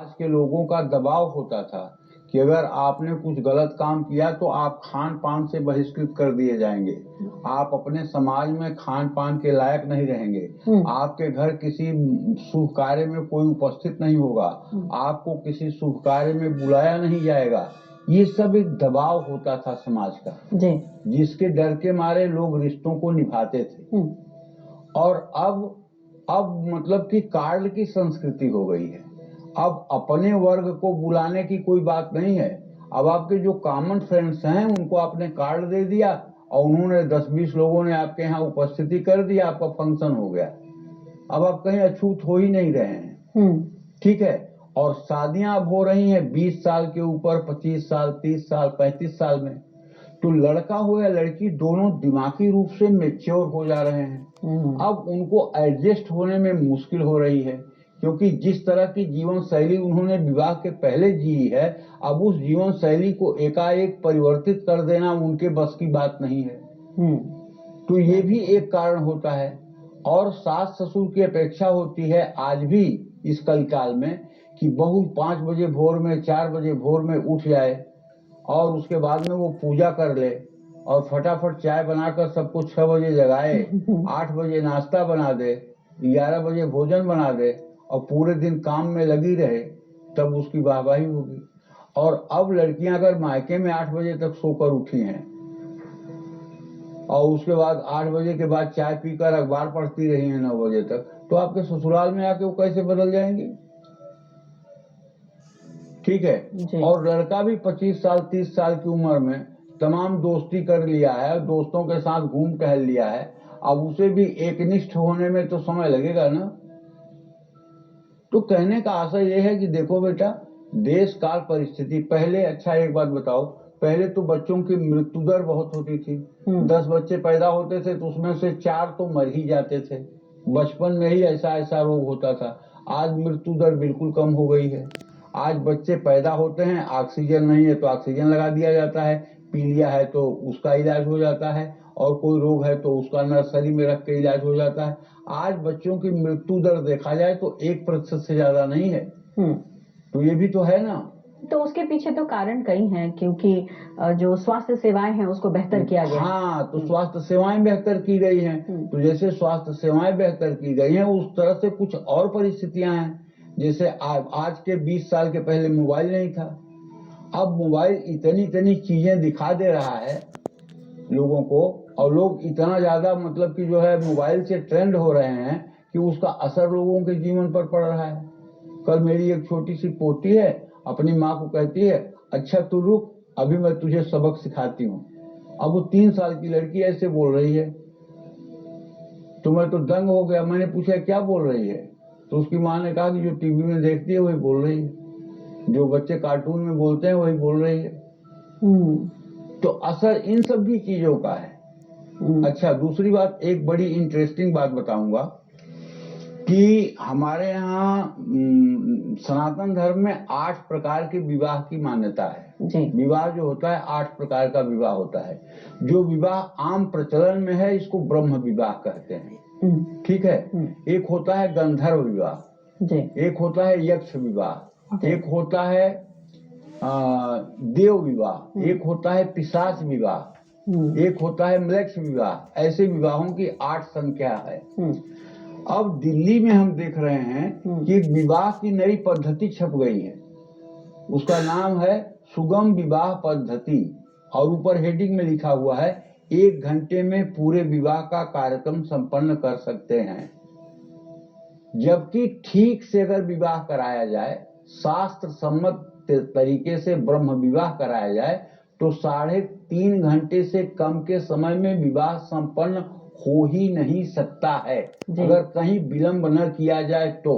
आज के लोगों का दबाव होता था कि अगर आपने कुछ गलत काम किया तो आप खान पान से बहिष्कृत कर दिए जाएंगे, आप अपने समाज में खान पान के लायक नहीं रहेंगे, आपके घर किसी शुभ कार्य में कोई उपस्थित नहीं होगा, आपको किसी शुभ कार्य में बुलाया नहीं जाएगा। ये सब एक दबाव होता था समाज का जी। जिसके डर के मारे लोग रिश्तों को निभाते थे। और अब मतलब कि कार्ड की संस्कृति हो गई है। अब अपने वर्ग को बुलाने की कोई बात नहीं है। अब आपके जो कॉमन फ्रेंड्स हैं उनको आपने कार्ड दे दिया और उन्होंने 10-20 लोगों ने आपके यहाँ उपस्थिति कर दिया, आपका फंक्शन हो गया। अब आप कहीं अछूत हो ही नहीं रहे हैं। ठीक है। और शादियां अब हो रही हैं 20 साल के ऊपर, 25 साल, 30 साल, 35 साल में। तो लड़का हो या लड़की दोनों दिमागी रूप से मैच्योर हो जा रहे हैं। अब उनको एडजस्ट होने में मुश्किल हो रही है, क्योंकि जिस तरह की जीवन शैली उन्होंने विवाह के पहले जी है, अब उस जीवन शैली को एकाएक परिवर्तित कर देना उनके बस की बात नहीं है। तो ये भी एक कारण होता है। और सास ससुर की अपेक्षा होती है आज भी इस कलकाल में कि बहू 5 बजे भोर में, 4 बजे भोर में उठ जाए और उसके बाद में वो पूजा कर ले और फटाफट चाय बनाकर सबको 6 बजे जगाए, 8 बजे नाश्ता बना दे, 11 बजे भोजन बना दे और पूरे दिन काम में लगी रहे, तब उसकी वाहवाही होगी। और अब लड़कियां अगर मायके में 8 बजे तक सोकर उठी हैं और उसके बाद 8 बजे के बाद चाय पीकर अखबार पढ़ती रही हैं 9 बजे तक, तो आपके ससुराल में आके वो कैसे बदल जाएंगी? ठीक है। और लड़का भी 25 साल 30 साल की उम्र में तमाम दोस्ती कर लिया है, दोस्तों के साथ घूम टहल लिया है, अब उसे भी एकनिष्ठ होने में तो समय लगेगा ना। तो कहने का आशय यह है कि देखो बेटा, देश काल परिस्थिति पहले, अच्छा एक बात बताओ, पहले तो बच्चों की मृत्यु दर बहुत होती थी। 10 बच्चे पैदा होते थे तो उसमें से 4 तो मर ही जाते थे, बचपन में ही ऐसा ऐसा रोग होता था। आज मृत्यु दर बिल्कुल कम हो गई है। आज बच्चे पैदा होते हैं, ऑक्सीजन नहीं है तो ऑक्सीजन लगा दिया जाता है, पीलिया है तो उसका इलाज हो जाता है, और कोई रोग है तो उसका नर्सरी में रख के इलाज हो जाता है। आज बच्चों की मृत्यु दर देखा जाए तो 1% से ज्यादा नहीं है। तो ये भी तो है ना। तो उसके पीछे तो कारण कई हैं, क्योंकि जो स्वास्थ्य सेवाएं हैं उसको बेहतर किया गया। हाँ, तो स्वास्थ्य सेवाएं बेहतर की गई हैं। तो जैसे स्वास्थ्य सेवाएं बेहतर की गई हैं, उस तरह से कुछ और परिस्थितियां हैं। जैसे आज के 20 साल के पहले मोबाइल नहीं था, अब मोबाइल इतनी इतनी चीजें दिखा दे रहा है लोगों को, और लोग इतना ज्यादा मतलब कि जो है मोबाइल से ट्रेंड हो रहे हैं कि उसका असर लोगों के जीवन पर पड़ रहा है। कल मेरी एक छोटी सी पोती है, अपनी माँ को कहती है, अच्छा तू रुक, अभी मैं तुझे सबक सिखाती हूँ। अब वो 3 साल की लड़की ऐसे बोल रही है, तो मैं तो दंग हो गया। मैंने पूछा क्या बोल रही है, तो उसकी माँ ने कहा कि जो टीवी में देखती है वही बोल रही है, जो बच्चे कार्टून में बोलते हैं वही बोल रही है। तो असर इन सब भी चीजों का है। अच्छा, दूसरी बात, एक बड़ी इंटरेस्टिंग बात बताऊंगा कि हमारे यहाँ सनातन धर्म में 8 प्रकार के विवाह की मान्यता है। विवाह जो होता है 8 प्रकार का विवाह होता है। जो विवाह आम प्रचलन में है इसको ब्रह्म विवाह कहते हैं। ठीक है। एक होता है गंधर्व विवाह, एक होता है यक्ष विवाह, एक होता है देव विवाह, एक होता है पिशाच विवाह, एक होता है म्लेच्छ विवाह। ऐसे विवाहों की 8 संख्या है। अब दिल्ली में हम देख रहे हैं कि विवाह की नई पद्धति छप गई है, उसका नाम है सुगम विवाह पद्धति, और ऊपर हेडिंग में लिखा हुआ है 1 घंटे में पूरे विवाह का कार्यक्रम संपन्न कर सकते हैं। जबकि ठीक से अगर विवाह कराया जाए, शास्त्र सम्मत तरीके से ब्रह्म विवाह कराया जाए, तो 3.5 घंटे से कम के समय में विवाह संपन्न हो ही नहीं सकता है, अगर कहीं विलंब न किया जाए तो।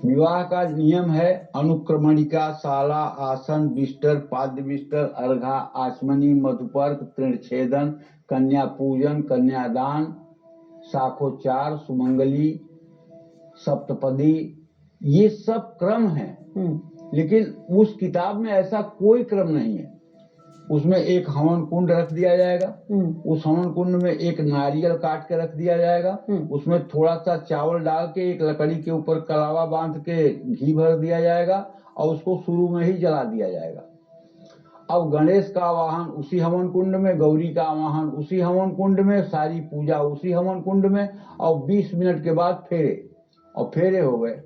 विवाह का नियम है अनुक्रमणिका, शाला, आसन, बिस्तर, पाद्य बिस्तर, अर्घा, आचमनी, मधुपर्क, तृणछेदन, कन्या पूजन, कन्यादान, शाखोच्चार, सुमंगली, सप्तपदी, ये सब क्रम है। लेकिन उस किताब में ऐसा कोई क्रम नहीं है। उसमें एक हवन कुंड रख दिया जाएगा। उस हवन कुंड में एक नारियल काट के रख दिया जाएगा। उसमें थोड़ा सा चावल डाल के एक लकड़ी के ऊपर कलावा बांध के घी भर दिया जाएगा और उसको शुरू में ही जला दिया जाएगा। अब गणेश का आवाहन उसी हवन कुंड में, गौरी का आवाहन उसी हवन कुंड में, सारी पूजा उसी हवन कुंड में, और 20 मिनट के बाद फेरे, और फेरे हो गए।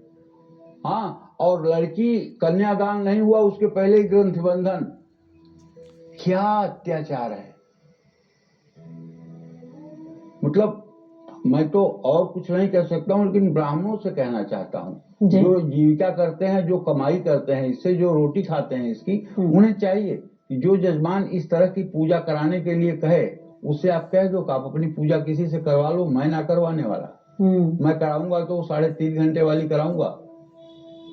हाँ, और लड़की कन्यादान नहीं हुआ उसके पहले ही ग्रंथ बंधन। क्या अत्याचार है! मतलब मैं तो और कुछ नहीं कह सकता हूँ, लेकिन ब्राह्मणों से कहना चाहता हूँ, जो जीविका करते हैं, जो कमाई करते हैं, इससे जो रोटी खाते हैं इसकी, उन्हें चाहिए कि जो जजमान इस तरह की पूजा कराने के लिए कहे, उससे आप कह दो कि आप अपनी पूजा किसी से करवा लो, मैं ना करवाने वाला। मैं कराऊंगा तो 3.5 घंटे वाली कराऊंगा,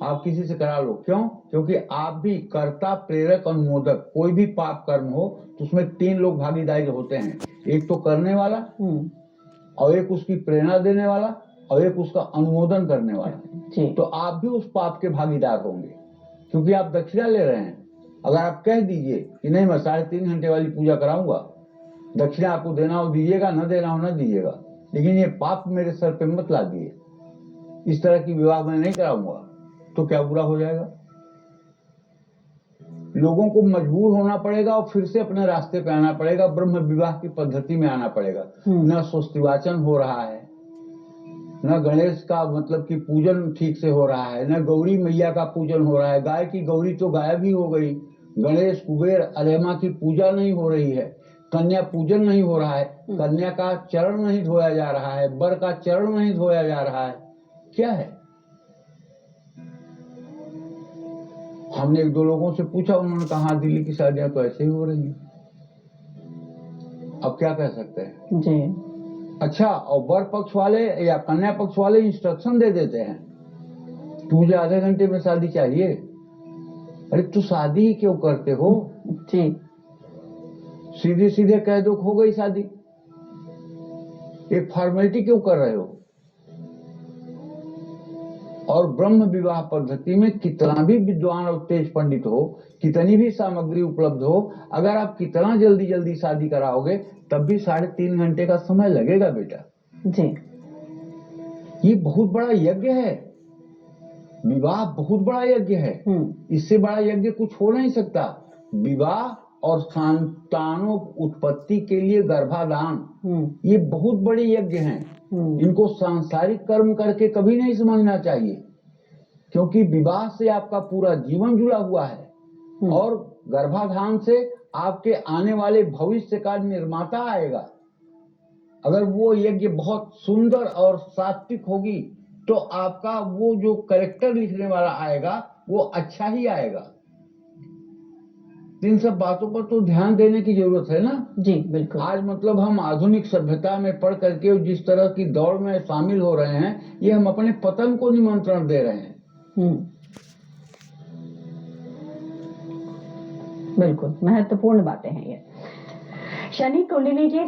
आप किसी से करा लो। क्यों? क्योंकि आप भी कर्ता, प्रेरक, अनुमोदक, कोई भी पाप कर्म हो तो उसमें 3 लोग भागीदारी होते हैं, एक तो करने वाला, और एक उसकी प्रेरणा देने वाला, और एक उसका अनुमोदन करने वाला। तो आप भी उस पाप के भागीदार होंगे, क्योंकि आप दक्षिणा ले रहे हैं। अगर आप कह दीजिए कि नहीं मैं 3.5 घंटे वाली पूजा कराऊंगा, दक्षिणा आपको देना हो दीजिएगा, न देना हो न दीजिएगा, लेकिन ये पाप मेरे सर पे मत ला दिए, इस तरह की विवाह मैं नहीं कराऊंगा, तो क्या बुरा हो जाएगा? लोगों को मजबूर होना पड़ेगा और फिर से अपने रास्ते पे आना पड़ेगा, ब्रह्म विवाह की पद्धति में आना पड़ेगा। न स्वस्तिवाचन हो रहा है, न गणेश का मतलब कि पूजन ठीक से हो रहा है, न गौरी मैया का पूजन हो रहा है। गाय की गौरी तो गायब ही हो गई, गणेश, कुबेर, अलेमा की पूजा नहीं हो रही है, कन्या पूजन नहीं हो रहा है, कन्या का चरण नहीं धोया जा रहा है, वर का चरण नहीं धोया जा रहा है। क्या है? हमने 1-2 लोगों से पूछा, उन्होंने कहा दिल्ली की शादियां तो ऐसे ही हो रही हैं। अब क्या कह सकते हैं जी। अच्छा, और वर पक्ष वाले या कन्या पक्ष वाले इंस्ट्रक्शन दे देते हैं, तुझे आधे घंटे में शादी चाहिए। अरे तू शादी ही क्यों करते हो जी? सीधे सीधे कह दो हो गई शादी, एक फॉर्मेलिटी क्यों कर रहे हो? और ब्रह्म विवाह पद्धति में कितना भी विद्वान और तेज पंडित हो, कितनी भी सामग्री उपलब्ध हो, अगर आप कितना जल्दी जल्दी शादी कराओगे तब भी 3.5 घंटे का समय लगेगा बेटा जी। ये बहुत बड़ा यज्ञ है, विवाह बहुत बड़ा यज्ञ है, इससे बड़ा यज्ञ कुछ हो नहीं सकता। विवाह और संतानों उत्पत्ति के लिए गर्भाधान, ये बहुत बड़े यज्ञ हैं। इनको सांसारिक कर्म करके कभी नहीं समझना चाहिए, क्योंकि विवाह से आपका पूरा जीवन जुड़ा हुआ है और गर्भाधान से आपके आने वाले भविष्य का निर्माता आएगा। अगर वो यज्ञ बहुत सुंदर और सात्विक होगी तो आपका वो जो कैरेक्टर लिखने वाला आएगा वो अच्छा ही आएगा। इन सब बातों पर तो ध्यान देने की जरूरत है ना जी। बिल्कुल। आज मतलब हम आधुनिक सभ्यता में पढ़ करके जिस तरह की दौड़ में शामिल हो रहे हैं, ये हम अपने पतन को निमंत्रण दे रहे हैं। बिल्कुल महत्वपूर्ण बातें हैं ये। शनि कुंडली के